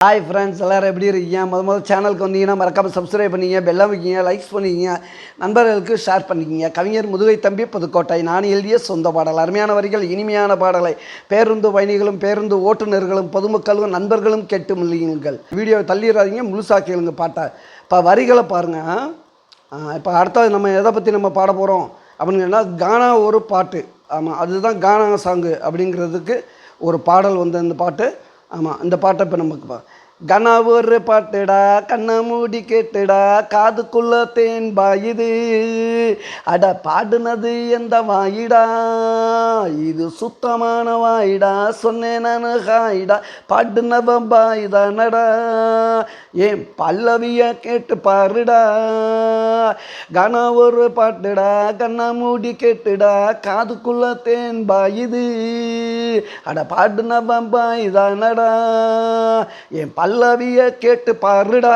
Hi friends, எல்லோரும் எப்படி இருக்கீங்க? முதல் சேனலுக்கு வந்தீங்கன்னா மறக்காமல் சப்ஸ்கிரைப் பண்ணிங்க, பெல்லம் வைக்கிங்க, லைக்ஸ் பண்ணிக்கிங்க, நண்பர்களுக்கு ஷேர் பண்ணிக்கிங்க. கவிஞர் முதுகை தம்பி புதுக்கோட்டை. நான் எழுதிய சொந்த பாடல். அருமையான வரிகள், இனிமையான பாடலை பேருந்து பயணிகளும் பேருந்து ஓட்டுநர்களும் பொதுமக்களும் நண்பர்களும் கேட்டு மகிழுங்கள். வீடியோவை தள்ளிடாதீங்க, முழுசாக கேளுங்க பாட்டை. இப்போ வரிகளை பாருங்கள். இப்போ அடுத்தது நம்ம எதை பற்றி நம்ம பாட போகிறோம் அப்படின்னு சொன்னால், கானா ஒரு பாட்டு. ஆமாம், அதுதான் கானா சாங்கு அப்படிங்கிறதுக்கு ஒரு பாடல் வந்து அந்த பாட்டு. ஆமாம், இந்த பாட்டை இப்போ நமக்கு கனா ஒரு பாட்டுடா, கண்ணை மூடி கேட்டுடா, காதுக்குள்ள தேன் பாயுது, அட பாடுனது எந்த வாயிடா, இது சுத்தமான வாயிடா, சொன்னேன் நானு ஹாயிடா, பாடுனவ பாயுதானடா, ஏன் பல்லவிய கேட்டு பாருடா. கனா ஒரு பாட்டுடா, கண்ணை மூடி கேட்டுடா, காதுக்குள்ள தேன் பாயுது, அட பாடுனவ பாயுதானடா, என் பல்லவிய கேட்டு பாருடா.